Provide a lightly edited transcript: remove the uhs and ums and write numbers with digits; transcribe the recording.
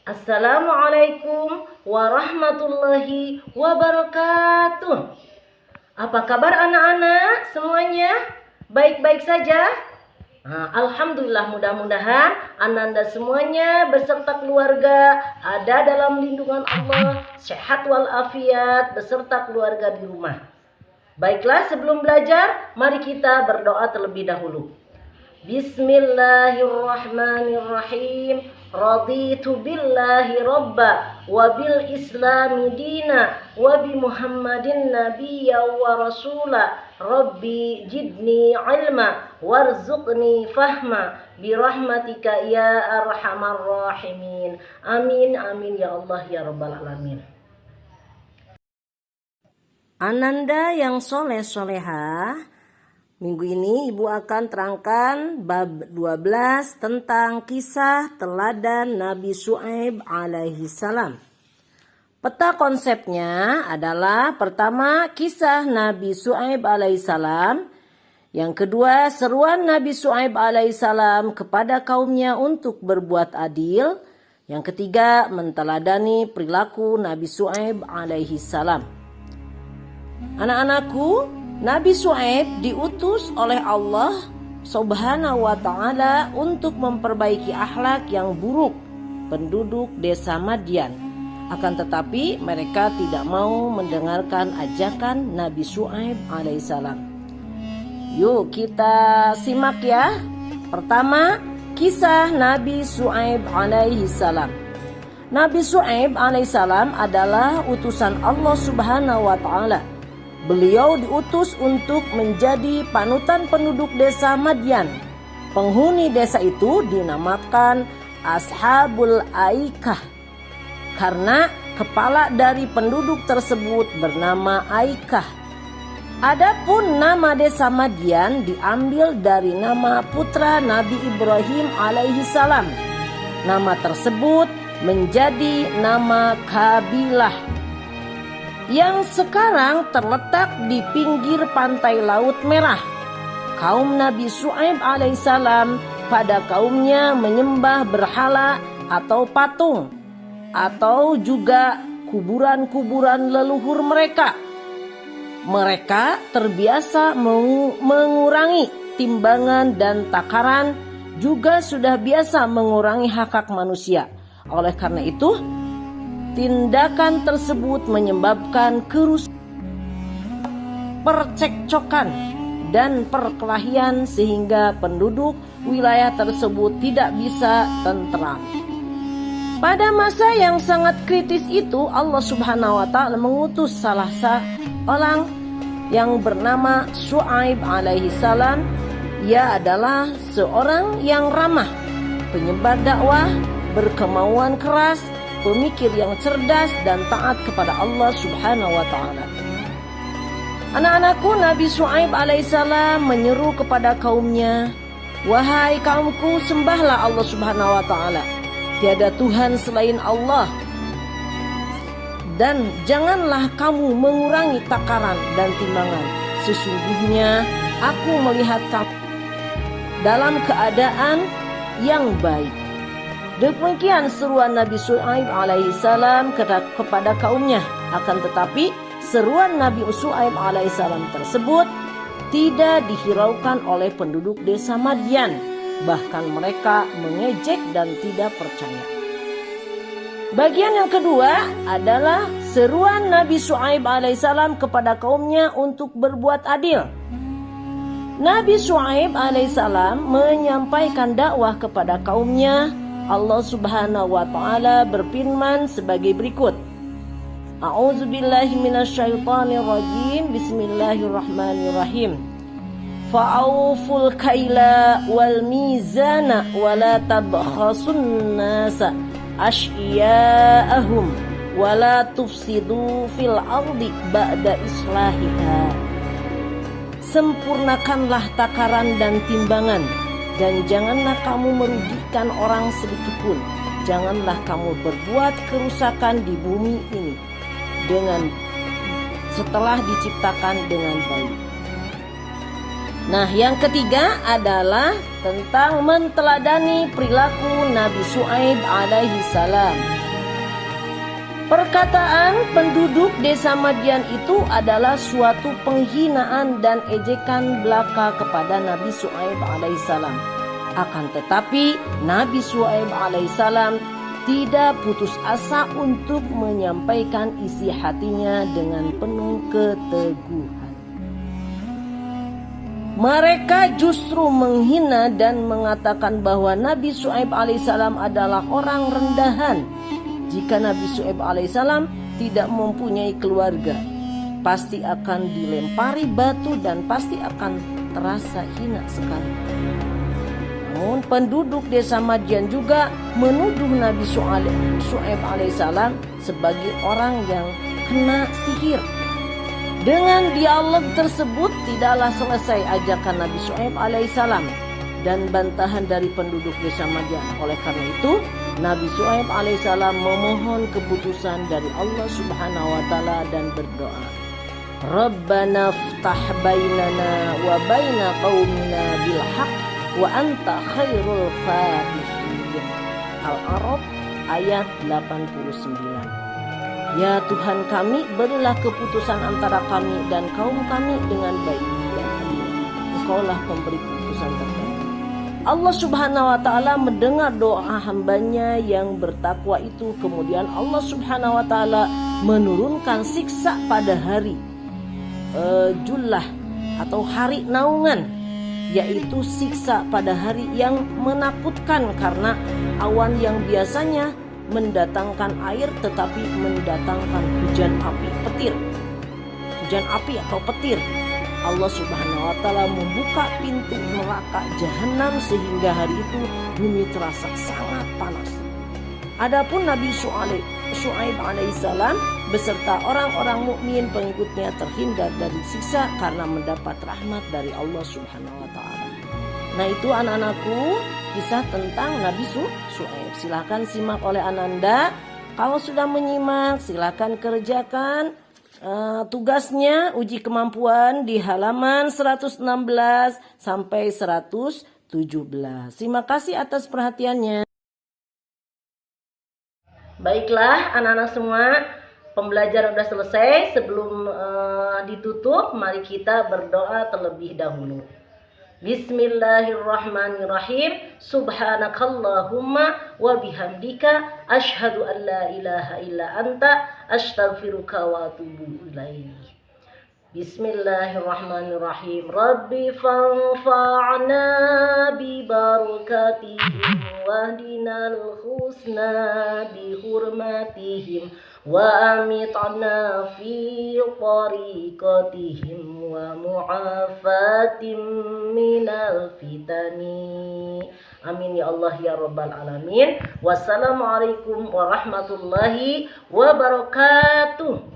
Assalamualaikum warahmatullahi wabarakatuh. Apa kabar anak-anak semuanya? Baik-baik saja? Alhamdulillah, mudah-mudahan Ananda semuanya beserta keluarga ada dalam lindungan Allah, sehat walafiat beserta keluarga di rumah. Baiklah, sebelum belajar, mari kita berdoa terlebih dahulu. Bismillahirrahmanirrahim. Raditu billahi robba wa bil islami dina wa bi muhammadin nabiyya wa rasula. Rabbi jidni ilma warzuqni fahma birahmatika ya arhamar rahimin. Amin amin ya Allah ya rabbal alamin. Ananda yang soleh-solehah, minggu ini Ibu akan terangkan bab 12 tentang kisah teladan Nabi Syuaib alaihi salam. Peta konsepnya adalah pertama kisah Nabi Syuaib alaihi salam, yang kedua seruan Nabi Syuaib alaihi salam kepada kaumnya untuk berbuat adil, yang ketiga menteladani perilaku Nabi Syuaib alaihi salam. Anak-anakku, Nabi Syuaib diutus oleh Allah Subhanahu wa ta'ala untuk memperbaiki akhlak yang buruk penduduk desa Madian. Akan tetapi mereka tidak mau mendengarkan ajakan Nabi Syuaib alaihissalam. Yuk kita simak ya. Pertama, kisah Nabi Syuaib alaihissalam. Nabi Syuaib alaihissalam adalah utusan Allah Subhanahu wa ta'ala. Beliau diutus untuk menjadi panutan penduduk desa Madian. Penghuni desa itu dinamakan Ashabul Aikah karena kepala dari penduduk tersebut bernama Aikah. Adapun nama desa Madian diambil dari nama putra Nabi Ibrahim alaihissalam. Nama tersebut menjadi nama kabilah yang sekarang terletak di pinggir pantai Laut Merah. Kaum Nabi Syuaib alaihissalam pada kaumnya menyembah berhala atau patung, atau juga kuburan-kuburan leluhur mereka. Mereka terbiasa mengurangi timbangan dan takaran, juga sudah biasa mengurangi hak-hak manusia. Oleh karena itu, tindakan tersebut menyebabkan kerusakan, percekcokan, dan perkelahian sehingga penduduk wilayah tersebut tidak bisa tentram. Pada masa yang sangat kritis itu, Allah Subhanahu wa ta'ala mengutus salah seorang yang bernama Syuaib alaihi salam. Ia adalah seorang yang ramah, penyebar dakwah, berkemauan keras, pemikir yang cerdas dan taat kepada Allah Subhanahu wa ta'ala. Anak-anakku, Nabi Syuaib alaihissalam menyeru kepada kaumnya, "Wahai kaumku, sembahlah Allah Subhanahu wa ta'ala. Tiada Tuhan selain Allah. Dan janganlah kamu mengurangi takaran dan timbangan. Sesungguhnya aku melihat kamu dalam keadaan yang baik." Demikian seruan Nabi Syuaib alaihissalam kepada kaumnya. Akan tetapi seruan Nabi Syuaib alaihissalam tersebut tidak dihiraukan oleh penduduk desa Madian. Bahkan mereka mengejek dan tidak percaya. Bagian yang kedua adalah seruan Nabi Syuaib alaihissalam kepada kaumnya untuk berbuat adil. Nabi Syuaib alaihissalam menyampaikan dakwah kepada kaumnya. Allah Subhanahu wa ta'ala berfirman sebagai berikut. A'udzubillahi minasyaitonirrajim. Bismillahirrahmanirrahim. Fa'awful kaila wal mizana wa la tabkhasun nasa asyiya'ahum wa la tufsidu fil ardi ba'da islahiha. Sempurnakanlah takaran dan timbangan, dan janganlah kamu merugikan orang sedikitpun. Janganlah kamu berbuat kerusakan di bumi ini setelah diciptakan dengan baik. Nah, yang ketiga adalah tentang menteladani perilaku Nabi Syuaib alaihi salam. Perkataan penduduk desa Madian itu adalah suatu penghinaan dan ejekan belaka kepada Nabi Syuaib alaihissalam. Akan tetapi Nabi Syuaib alaihissalam tidak putus asa untuk menyampaikan isi hatinya dengan penuh keteguhan. Mereka justru menghina dan mengatakan bahwa Nabi Syuaib alaihissalam adalah orang rendahan. Jika Nabi Syuaib alaihissalam tidak mempunyai keluarga, pasti akan dilempari batu dan pasti akan terasa hina sekali. Namun penduduk desa Madian juga menuduh Nabi Syuaib alaihissalam sebagai orang yang kena sihir. Dengan dialog tersebut tidaklah selesai ajakan Nabi Syuaib alaihissalam dan bantahan dari penduduk desa Madian. Oleh karena itu, Nabi Syuaib alaihissalam memohon keputusan dari Allah Subhanahu wa taala dan berdoa, Rabbana ftah bainana wa baina qaumina bil haqq wa anta khairul fatihin. Al-A'raf ayat 89. Ya Tuhan kami, berilah keputusan antara kami dan kaum kami dengan baik dan adil. Engkaulah pemberi keputusan terbaik. Allah Subhanahu wa taala mendengar doa hambanya yang bertakwa itu. Kemudian Allah Subhanahu wa taala menurunkan siksa pada hari Jullah atau hari naungan, yaitu siksa pada hari yang menakutkan karena awan yang biasanya mendatangkan air tetapi mendatangkan hujan api petir. Hujan api atau petir. Allah Subhanahu wa taala membuka pintu neraka jahanam sehingga hari itu bumi terasa sangat panas. Adapun Nabi Syuaib alaihissalam beserta orang-orang mukmin pengikutnya terhindar dari siksa karena mendapat rahmat dari Allah Subhanahu wa taala. Nah, itu anak-anakku kisah tentang Nabi Syuaib. Silakan simak oleh Ananda. Kalau sudah menyimak, silakan kerjakan tugasnya uji kemampuan di halaman 116 sampai 117. Terima kasih atas perhatiannya. Baiklah anak-anak semua, pembelajaran sudah selesai. Sebelum ditutup, mari kita berdoa terlebih dahulu. Bismillahirrahmanirrahim. Subhanakallahumma wa bihamdika asyhadu an la ilaha illa anta astaghfiruka wa atubu ilaik. Bismillahirrahmanirrahim. Rabbi fanfa'na bi barakatihim wahdinal husna bi hurmatihim wa amitna fi tariqatihim wa mu'afatim minal fitani. Amin ya Allah ya Rabbal alamin. Wassalamualaikum warahmatullahi wabarakatuh.